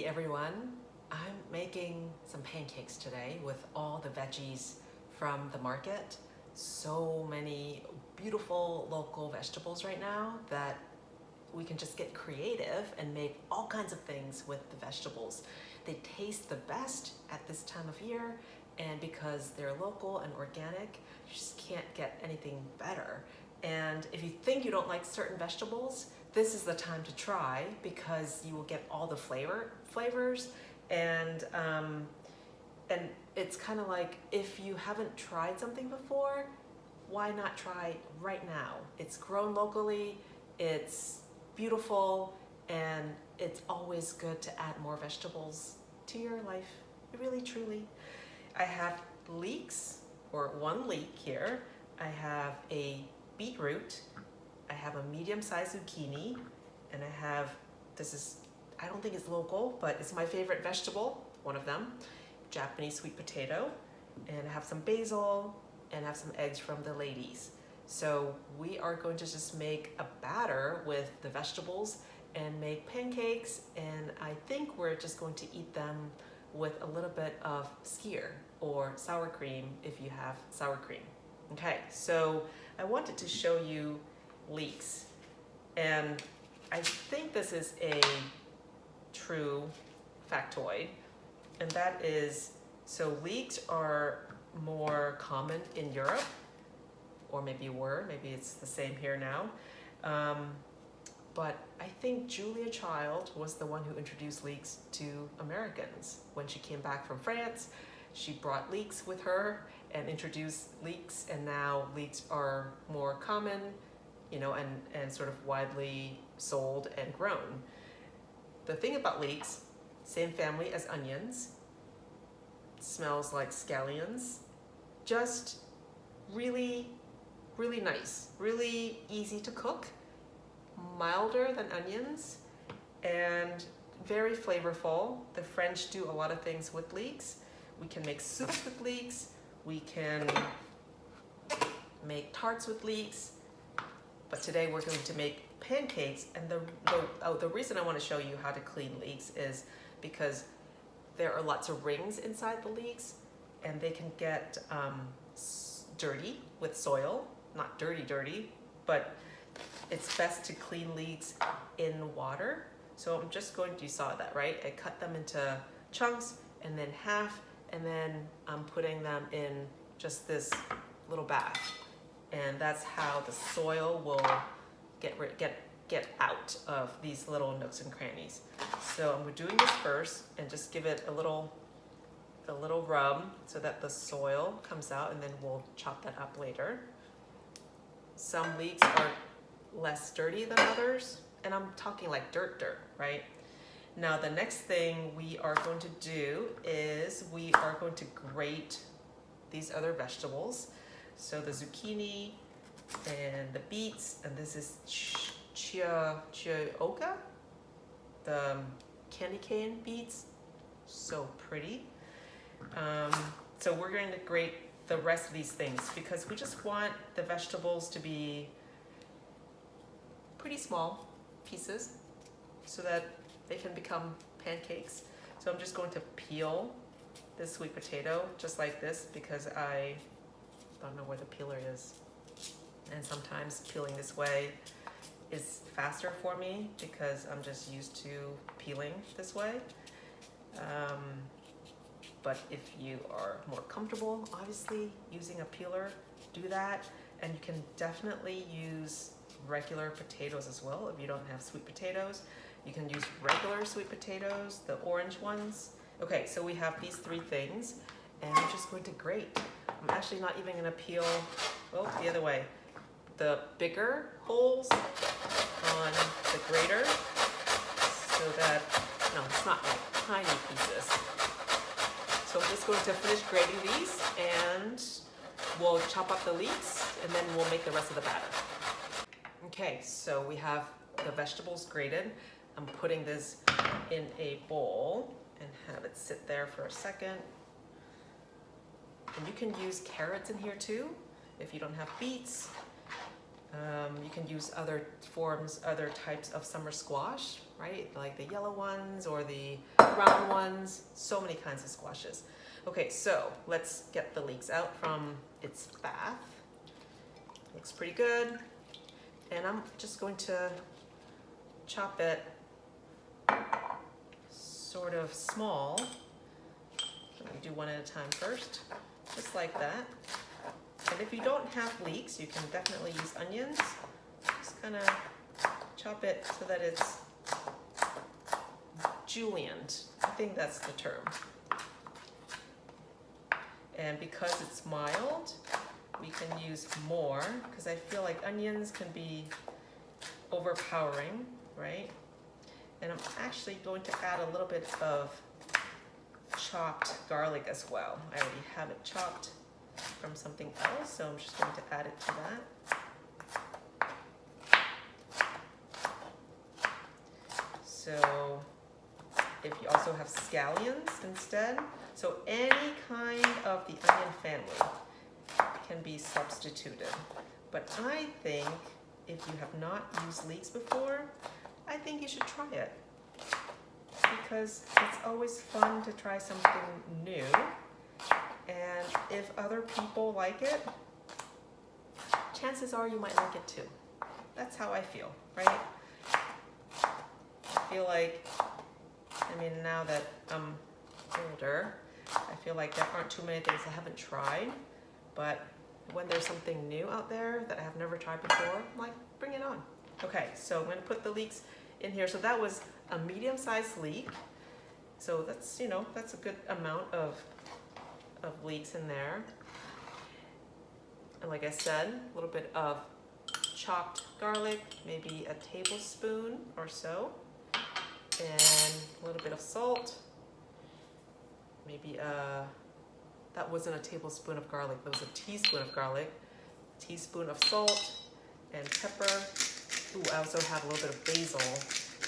Hey everyone, I'm making some pancakes today with all the veggies from the market. So many beautiful local vegetables right now that we can just get creative and make all kinds of things with the vegetables. They taste the best at this time of year, and because they're local and organic, you just can't get anything better. And if you think you don't like certain vegetables, this is the time to try because you will get all the flavors and it's kind of like if you haven't tried something before, why not try right now? It's grown locally, it's beautiful, and it's always good to add more vegetables to your life, really truly. I have leeks, or one leek here. I have a beetroot, I have a medium-sized zucchini, and I have, I don't think it's local, but it's my favorite vegetable, one of them, Japanese sweet potato, and I have some basil, and I have some eggs from the ladies. So we are going to just make a batter with the vegetables and make pancakes, and I think we're just going to eat them with a little bit of skyr or sour cream if you have sour cream. Okay, so I wanted to show you leeks, and I think this is a true factoid, and that is, so leeks are more common in Europe, or maybe it's the same here now, but I think Julia Child was the one who introduced leeks to Americans. When she came back from France, she brought leeks with her and introduced leeks, and now leeks are more common, you know, and sort of widely sold and grown. The thing about leeks, same family as onions, smells like scallions, just really, really nice, really easy to cook, milder than onions, and very flavorful. The French do a lot of things with leeks. We can make soups with leeks, we can make tarts with leeks, but today we're going to make pancakes. And the reason I want to show you how to clean leeks is because there are lots of rings inside the leeks, and they can get dirty with soil. Not dirty, but it's best to clean leeks in water. So I'm just going to, you saw that, right? I cut them into chunks and then half, and then I'm putting them in just this little bath. And that's how the soil will get out of these little nooks and crannies. So I'm doing this first and just give it a little rub so that the soil comes out, and then we'll chop that up later. Some leeks are less dirty than others, and I'm talking like dirt, right? Now the next thing we are going to do is we are going to grate these other vegetables. So the zucchini and the beets, and this is chioka, the candy cane beets, so pretty. So we're going to grate the rest of these things because we just want the vegetables to be pretty small pieces so that they can become pancakes. So I'm just going to peel this sweet potato just like this because I don't know where the peeler is. And sometimes peeling this way is faster for me because I'm just used to peeling this way. But if you are more comfortable, obviously, using a peeler, do that. And you can definitely use regular potatoes as well. If you don't have sweet potatoes, you can use regular sweet potatoes, the orange ones. Okay, so we have these three things, and I'm just going to grate. I'm actually not even gonna peel, well, the other way. The bigger holes on the grater so that, no, it's not like tiny pieces. So I'm just going to finish grating these, and we'll chop up the leeks, and then we'll make the rest of the batter. Okay, so we have the vegetables grated. I'm putting this in a bowl and have it sit there for a second. And you can use carrots in here too, if you don't have beets. You can use other forms, other types of summer squash, right? Like the yellow ones or the round ones, so many kinds of squashes. Okay, so let's get the leeks out from its bath. Looks pretty good. And I'm just going to chop it sort of small. I'm going to do one at a time first, just like that. And if you don't have leeks, you can definitely use onions. Just kind of chop it so that it's julienned. I think that's the term. And because it's mild, we can use more, because I feel like onions can be overpowering, right? And I'm actually going to add a little bit of chopped garlic as well. I already have it chopped from something else, so I'm just going to add it to that. So if you also have scallions instead, so any kind of the onion family can be substituted. But I think if you have not used leeks before, I think you should try it, because it's always fun to try something new. And if other people like it, chances are you might like it too. That's how I feel, right? I feel like, I mean, now that I'm older, I feel like there aren't too many things I haven't tried, but when there's something new out there that I have never tried before, I'm like, bring it on. Okay, so I'm gonna put the leeks in here. So that was a medium-sized leek. So that's, you know, that's a good amount of leeks in there. And like I said, a little bit of chopped garlic, maybe a tablespoon or so, and a little bit of salt. Maybe that wasn't a tablespoon of garlic, that was a teaspoon of garlic, teaspoon of salt and pepper. Ooh, I also have a little bit of basil.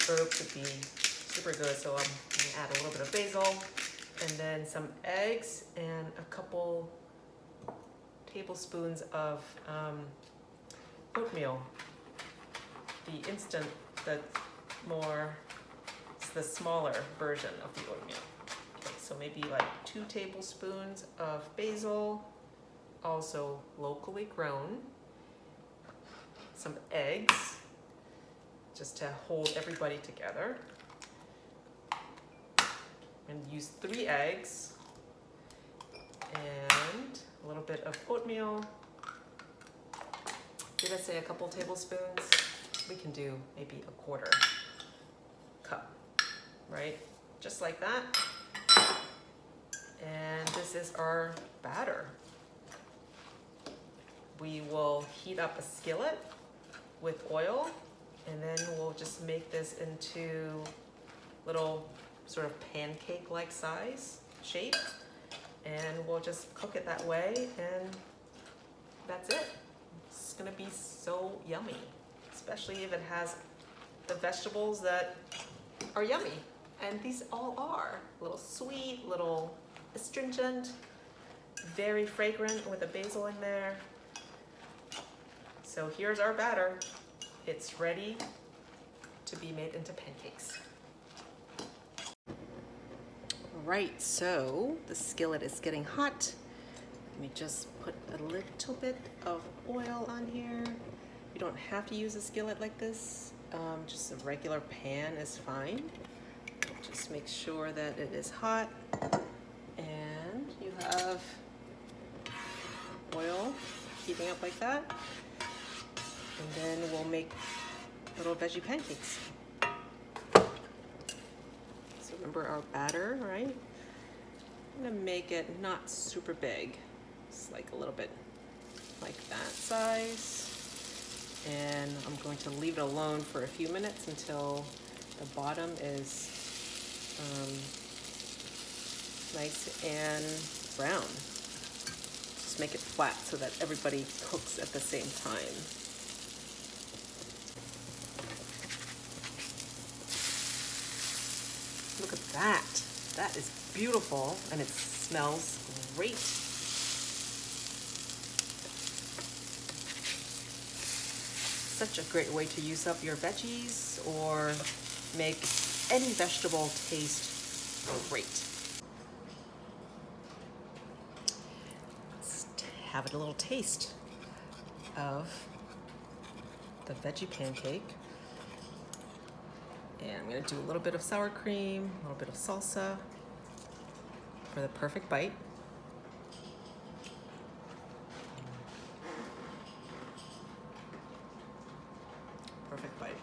Herb could be super good, so I'm gonna add a little bit of basil, and then some eggs and a couple tablespoons of oatmeal. The instant, the smaller version of the oatmeal. Okay, so maybe like 2 tablespoons of basil, also locally grown. Some eggs, just to hold everybody together. And use 3 eggs and a little bit of oatmeal. Did I say a couple tablespoons? We can do maybe a 1/4 cup, right? Just like that. And this is our batter. We will heat up a skillet with oil, and then we'll just make this into little sort of pancake-like size shape, and we'll just cook it that way, and that's it. It's gonna be so yummy, especially if it has the vegetables that are yummy, and these all are. A little sweet, a little astringent, very fragrant with the basil in there. So here's our batter. It's ready to be made into pancakes. Right, so the skillet is getting hot. Let me just put a little bit of oil on here. You don't have to use a skillet like this. Just a regular pan is fine. Just make sure that it is hot. And you have oil heating up like that. And then we'll make little veggie pancakes. So remember our batter, right? I'm gonna make it not super big. It's like a little bit like that size. And I'm going to leave it alone for a few minutes until the bottom is nice and brown. Just make it flat so that everybody cooks at the same time. Look at that. That is beautiful, and it smells great. Such a great way to use up your veggies or make any vegetable taste great. Let's have a little taste of the veggie pancake. And I'm gonna do a little bit of sour cream, a little bit of salsa for the perfect bite. Perfect bite.